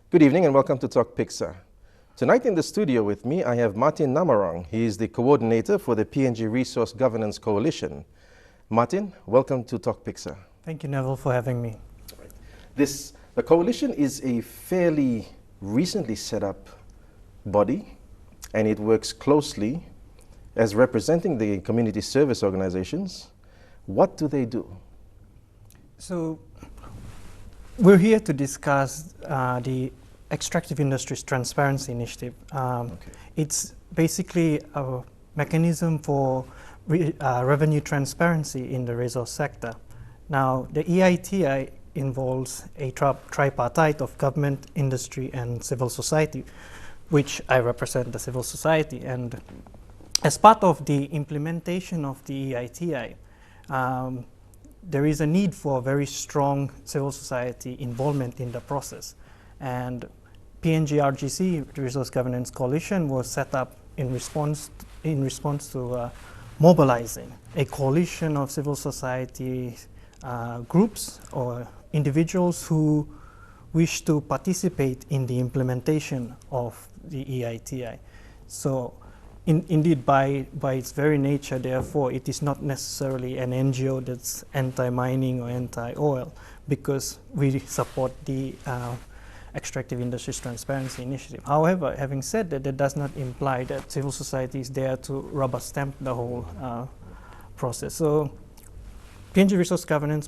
Good evening and welcome to Tok Piksa. Tonight in the studio with me, I have Martyn Namorong. He is the coordinator for the PNG Resource Governance Coalition. Martyn, welcome to Tok Piksa. Thank you, Neville, for having me. The coalition is a fairly recently set up body, and it works closely as representing the community service organizations. What do they do? So, we're here to discuss the Extractive Industries Transparency Initiative. It's basically a mechanism for revenue transparency in the resource sector. Now, the EITI involves a tripartite of government, industry, and civil society, which I represent the civil society. And as part of the implementation of the EITI, there is a need for very strong civil society involvement in the process. And PNGRGC, the Resource Governance Coalition, was set up in response to mobilizing a coalition of civil society groups or individuals who wish to participate in the implementation of the EITI. So, indeed, by its very nature, therefore, it is not necessarily an NGO that's anti-mining or anti-oil, because we support the Extractive Industries Transparency Initiative. However, having said that, that does not imply that civil society is there to rubber stamp the whole process. So, PNG Resource Governance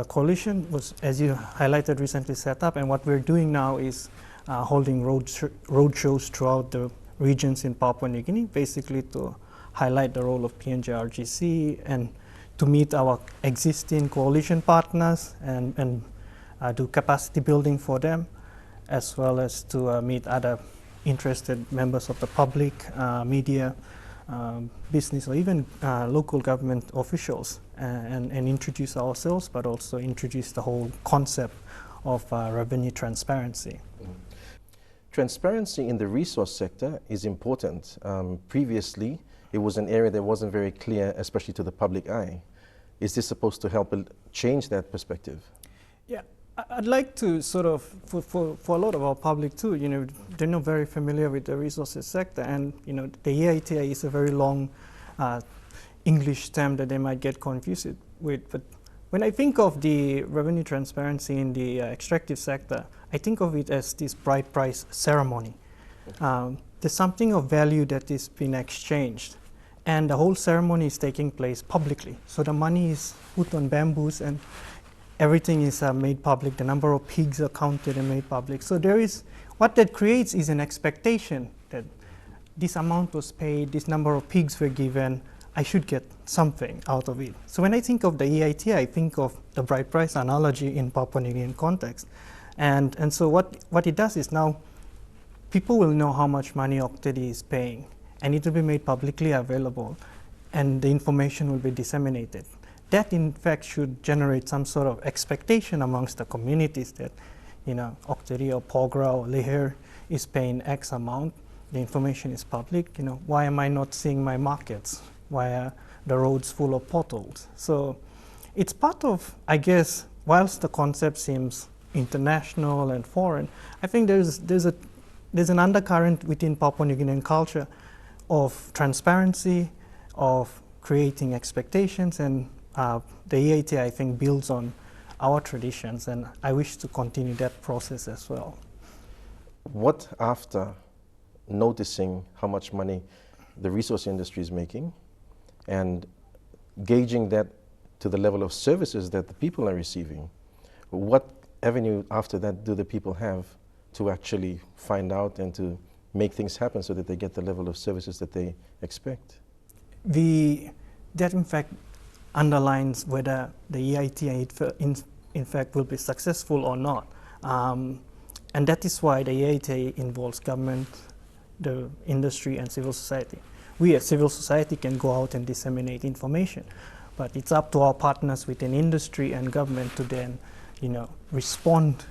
Coalition was, as you highlighted, recently set up, and what we're doing now is holding road shows throughout the regions in Papua New Guinea, basically to highlight the role of PNGRGC and to meet our existing coalition partners and do capacity building for them, as well as to meet other interested members of the public, media, business, or even local government officials, and introduce ourselves, but also introduce the whole concept of revenue transparency. Transparency in the resource sector is important. Previously, it was an area that wasn't very clear, especially to the public eye. Is this supposed to help change that perspective? Yeah, I'd like to sort of, for a lot of our public too, they're not very familiar with the resources sector, and the EITI is a very long English term that they might get confused with. But when I think of the revenue transparency in the extractive sector, I think of it as this bride price ceremony. There's something of value that is being exchanged, and the whole ceremony is taking place publicly. So the money is put on bamboos and everything is made public. The number of pigs are counted and made public. So what that creates is an expectation that this amount was paid, this number of pigs were given, I should get something out of it. So when I think of the EITI, I think of the bride price analogy in Papua New Guinean context. And so what it does is now people will know how much money OCTD is paying, and it will be made publicly available, and the information will be disseminated. That in fact should generate some sort of expectation amongst the communities that OCTD or Pogra or Lihir is paying X amount, the information is public, why am I not seeing my markets? Why are the roads full of potholes? So it's part of, I guess, whilst the concept seems international and foreign, I think there's an undercurrent within Papua New Guinean culture of transparency, of creating expectations, and the EITI, I think, builds on our traditions, and I wish to continue that process as well. What after noticing how much money the resource industry is making and gauging that to the level of services that the people are receiving, what avenue after that do the people have to actually find out and to make things happen so that they get the level of services that they expect? That in fact underlines whether the EITI in fact will be successful or not. And that is why the EITI involves government, the industry, and civil society. We as civil society can go out and disseminate information, but it's up to our partners within industry and government to then respond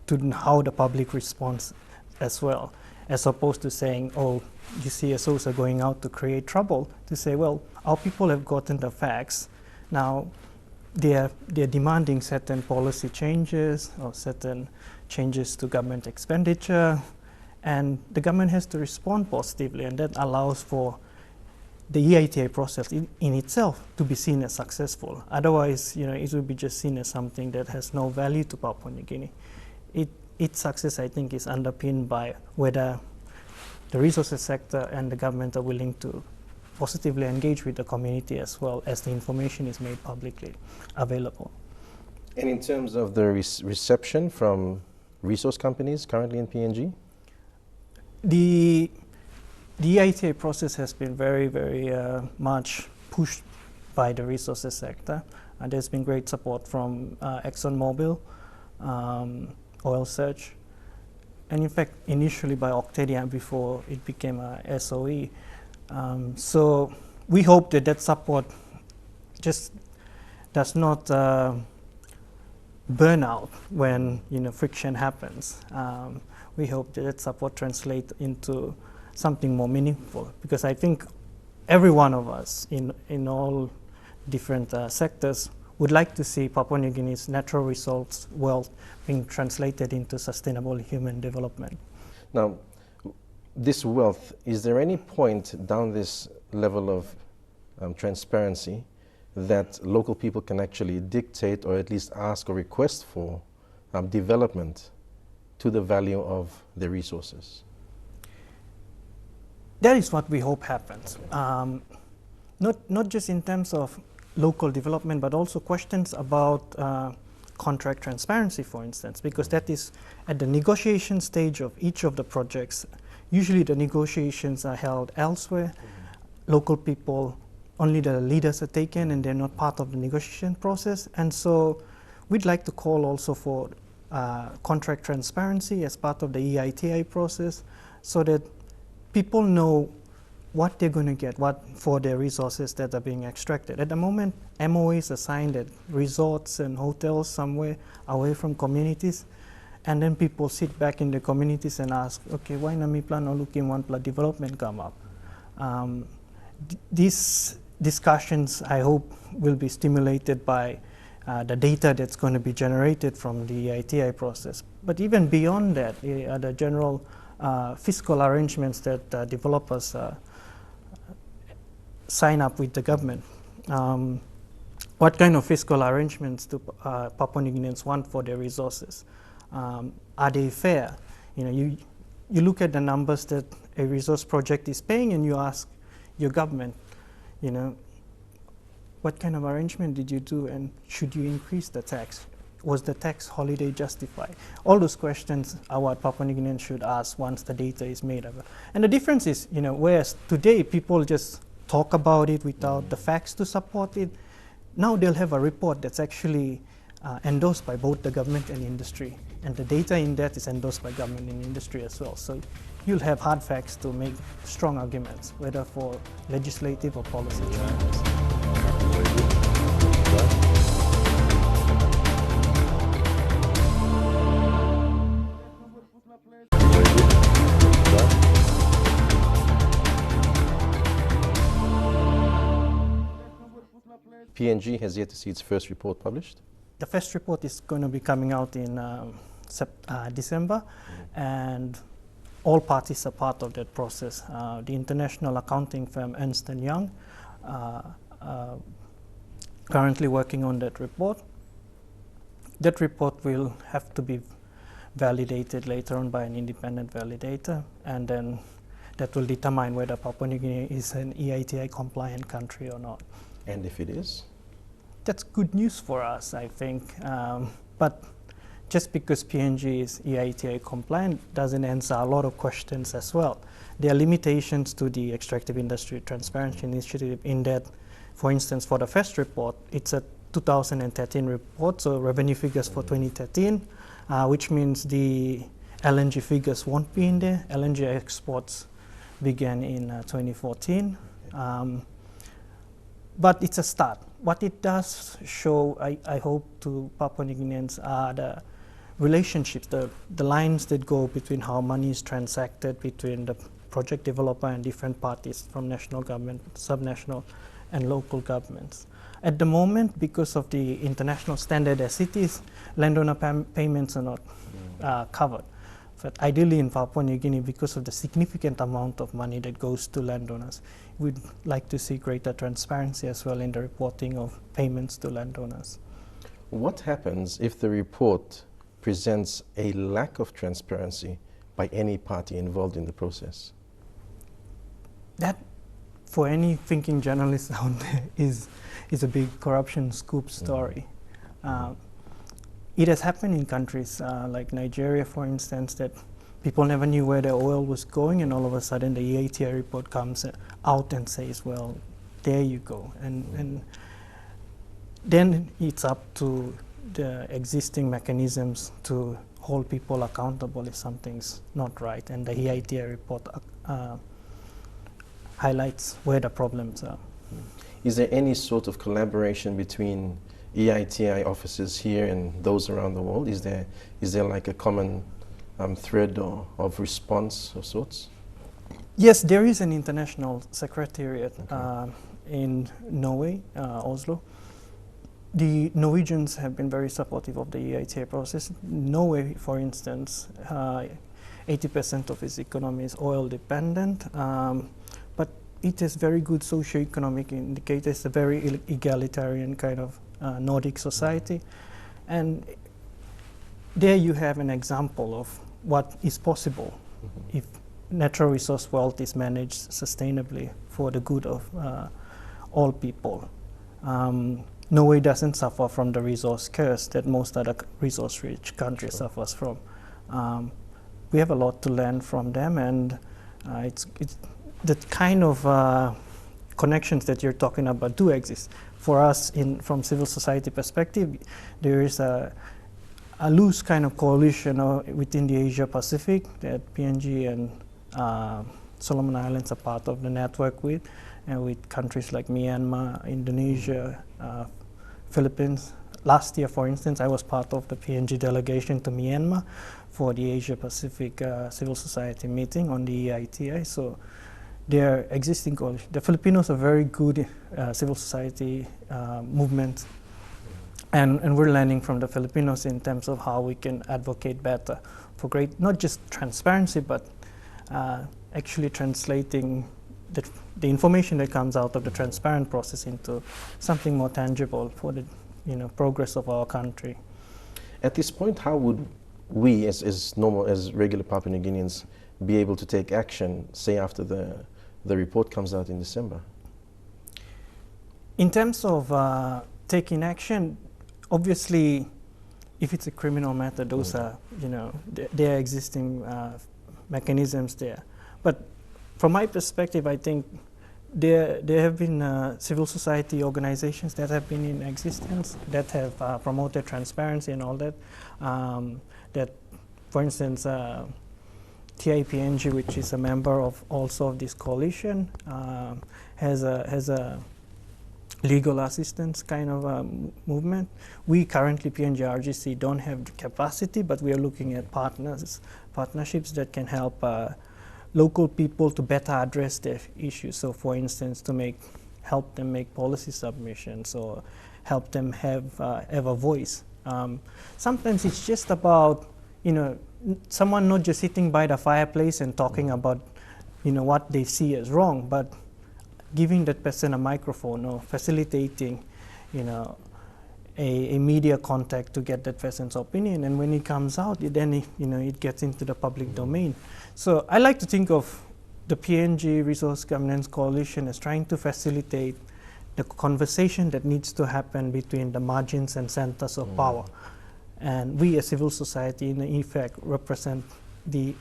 to how the public responds as well, as opposed to saying, oh, you CSOs are going out to create trouble, to say, well, our people have gotten the facts. Now, they're demanding certain policy changes or certain changes to government expenditure, and the government has to respond positively, and that allows for the EITI process in itself to be seen as successful. Otherwise, it will be just seen as something that has no value to Papua New Guinea. Its success, I think, is underpinned by whether the resources sector and the government are willing to positively engage with the community as well as the information is made publicly available. And in terms of the reception from resource companies currently in PNG? The EITI process has been very, very much pushed by the resources sector. There's been great support from ExxonMobil, Oil Search, and in fact, initially by Octadia before it became a SOE. So we hope that that support just does not burn out when friction happens. We hope that that support translates into something more meaningful, because I think every one of us in all different sectors would like to see Papua New Guinea's natural resource wealth being translated into sustainable human development. Now, this wealth, is there any point down this level of transparency that local people can actually dictate or at least ask or request for development to the value of the resources? That is what we hope happens. Not just in terms of local development, but also questions about contract transparency, for instance, because that is at the negotiation stage of each of the projects. Usually the negotiations are held elsewhere. Local people, only the leaders are taken and they're not part of the negotiation process. And so we'd like to call also for contract transparency as part of the EITI process, so that people know what they're going to get for their resources that are being extracted. At the moment, MOAs are signed at resorts and hotels somewhere away from communities, and then people sit back in the communities and ask, okay, why nami plan no looking one plan development come up? These discussions, I hope, will be stimulated by the data that's going to be generated from the EITI process. But even beyond that, the general fiscal arrangements that developers sign up with the government. What kind of fiscal arrangements do Papua New Guineans want for their resources? Are they fair? You look at the numbers that a resource project is paying, and you ask your government, what kind of arrangement did you do, and should you increase the tax? Was the tax holiday justified? All those questions are what Papua New Guineans should ask once the data is made available. And the difference is, whereas today people just talk about it without the facts to support it, now they'll have a report that's actually endorsed by both the government and industry. And the data in that is endorsed by government and industry as well. So you'll have hard facts to make strong arguments, whether for legislative or policy changes. PNG has yet to see its first report published? The first report is going to be coming out in December, and all parties are part of that process. The international accounting firm Ernst & Young currently working on that report. That report will have to be validated later on by an independent validator, and then that will determine whether Papua New Guinea is an EITI compliant country or not. And if it is? That's good news for us, I think. But just because PNG is EITI compliant doesn't answer a lot of questions as well. There are limitations to the Extractive Industry Transparency Initiative in that, for instance, for the first report, it's a 2013 report, so revenue figures for 2013, which means the LNG figures won't be in there. LNG exports began in 2014. But it's a start. What it does show, I hope, to Papua New Guineans are the relationships, the lines that go between how money is transacted between the project developer and different parties from national government, subnational, and local governments. At the moment, because of the international standard as it is, landowner payments are not covered. But ideally in Papua New Guinea, because of the significant amount of money that goes to landowners, we'd like to see greater transparency as well in the reporting of payments to landowners. What happens if the report presents a lack of transparency by any party involved in the process? That, for any thinking journalist out there, is a big corruption scoop story. It has happened in countries like Nigeria, for instance, that people never knew where their oil was going, and all of a sudden the EITI report comes out and says, well, there you go. And then it's up to the existing mechanisms to hold people accountable if something's not right. And the EITI report highlights where the problems are. Is there any sort of collaboration between EITI offices here and those around the world? Is there like a common thread of response of sorts? Yes, there is an international secretariat in Norway, Oslo. The Norwegians have been very supportive of the EITI process. Norway, for instance, 80% of its economy is oil dependent, but it has very good socio-economic indicators, a very egalitarian kind of Nordic society. And there you have an example of what is possible if natural resource wealth is managed sustainably for the good of all people. Norway doesn't suffer from the resource curse that most other resource-rich countries suffers from. We have a lot to learn from them, and it's the kind of connections that you're talking about do exist. For us, from civil society perspective, there is a loose kind of coalition within the Asia Pacific that PNG and Solomon Islands are part of the network with, and with countries like Myanmar, Indonesia, Philippines. Last year, for instance, I was part of the PNG delegation to Myanmar for the Asia Pacific Civil Society meeting on the EITI. So there are existing coalitions. The Filipinos are very good civil society movement, and we're learning from the Filipinos in terms of how we can advocate better for not just transparency, but actually translating the information that comes out of the transparent process into something more tangible for the progress of our country. At this point, how would we, as regular Papua New Guineans, be able to take action, say after the report comes out in December? In terms of taking action, obviously, if it's a criminal matter, those are, there are existing mechanisms there. But from my perspective, I think there have been civil society organizations that have been in existence that have promoted transparency and all that. That, for instance, TIPNG, which is a member of this coalition, has a legal assistance kind of movement. We currently, PNGRGC, don't have the capacity, but we are looking at partnerships that can help local people to better address their issues. So, for instance, help them make policy submissions or help them have a voice. Sometimes it's just about someone not just sitting by the fireplace and talking about what they see as wrong, but giving that person a microphone or facilitating a media contact to get that person's opinion, and when it comes out, then it gets into the public domain. So I like to think of the PNG Resource Governance Coalition as trying to facilitate the conversation that needs to happen between the margins and centers of power. And we as civil society, in effect, represent the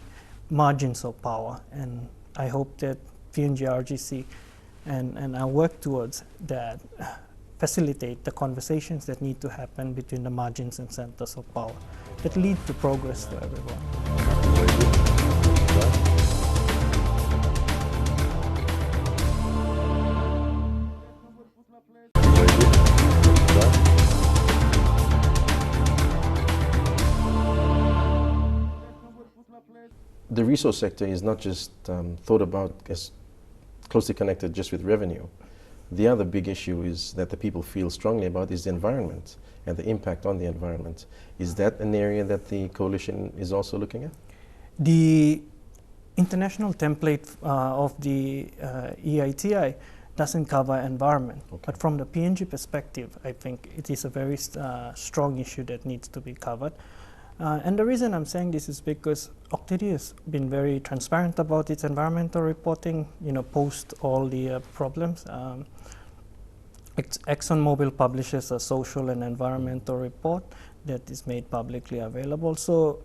margins of power. And I hope that PNGRGC and I work towards that, facilitate the conversations that need to happen between the margins and centers of power that lead to progress for everyone. The resource sector is not just thought about as closely connected just with revenue. the other big issue is that the people feel strongly about is the environment and the impact on the environment. Is that an area that the coalition is also looking at? The international template of the EITI doesn't cover environment, but from the PNG perspective, I think it is a very strong issue that needs to be covered. And the reason I'm saying this is because OCTD has been very transparent about its environmental reporting, post all the problems. ExxonMobil publishes a social and environmental report that is made publicly available. So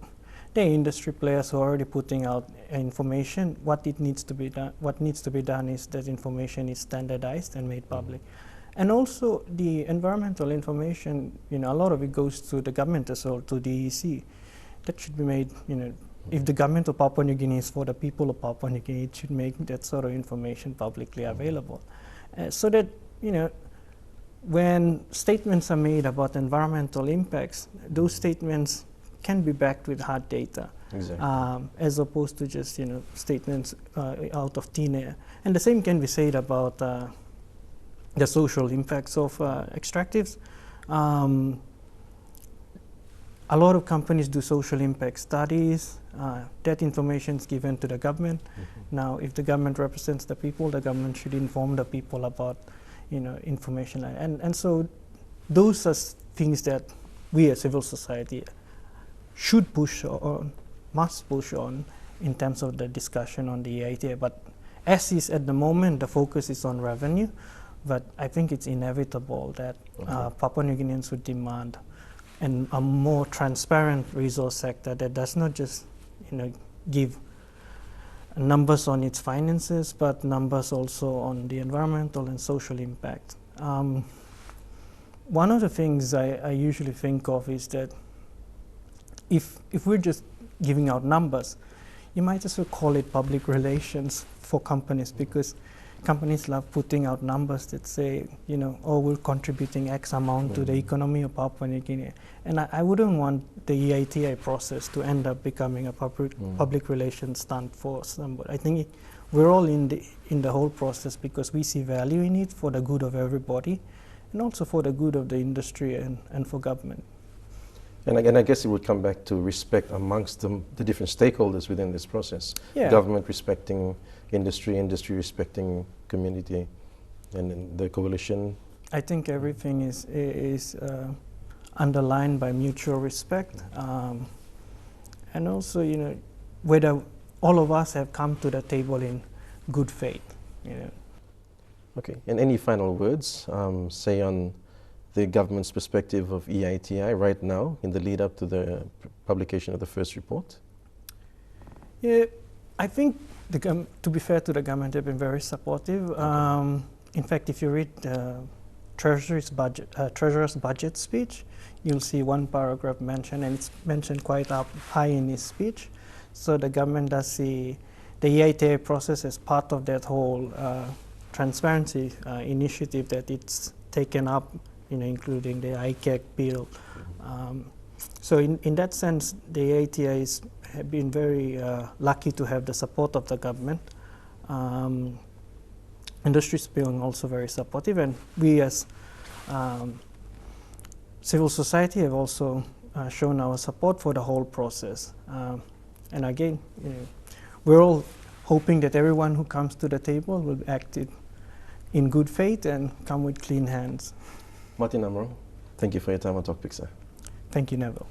the industry players who are already putting out information, what needs to be done is that information is standardized and made public. And also the environmental information, a lot of it goes to the government as well, to DEC. That should be made, if the government of Papua New Guinea is for the people of Papua New Guinea, it should make that sort of information publicly available. So that, when statements are made about environmental impacts, those statements can be backed with hard data. Exactly. As opposed to just, statements out of thin air. And the same can be said about the social impacts of extractives. A lot of companies do social impact studies. That information is given to the government. Now, if the government represents the people, the government should inform the people about, information. And so those are things that we as civil society should push on, must push on in terms of the discussion on the EITI. But as is at the moment, the focus is on revenue. But I think it's inevitable that Papua New Guineans would demand a more transparent resource sector that does not just, give numbers on its finances, but numbers also on the environmental and social impact. One of the things I usually think of is that if we're just giving out numbers, you might as well call it public relations for companies, because companies love putting out numbers that say, we're contributing X amount to the economy of Papua New Guinea. And I wouldn't want the EITI process to end up becoming a public relations stunt for somebody. I think we're all in the whole process because we see value in it for the good of everybody, and also for the good of the industry and for government. And again, I guess it would come back to respect amongst the different stakeholders within this process. Yeah. Government respecting industry, industry respecting community, and then the coalition. I think everything is underlined by mutual respect, and also, whether all of us have come to the table in good faith. Okay. And any final words, say on the government's perspective of EITI right now in the lead up to the publication of the first report? Yeah, I think to be fair to the government, they've been very supportive. In fact, if you read the Treasurer's budget speech, you'll see one paragraph mentioned, and it's mentioned quite up high in his speech. So the government does see the EITI process as part of that whole transparency initiative that it's taken up, including the ICAC bill. So in that sense, the EITI have been very lucky to have the support of the government. Industry's been also very supportive, and we as civil society have also shown our support for the whole process. And again, we're all hoping that everyone who comes to the table will act in good faith and come with clean hands. Martyn Namorong, thank you for your time on Tok Piksa. Thank you, Neville.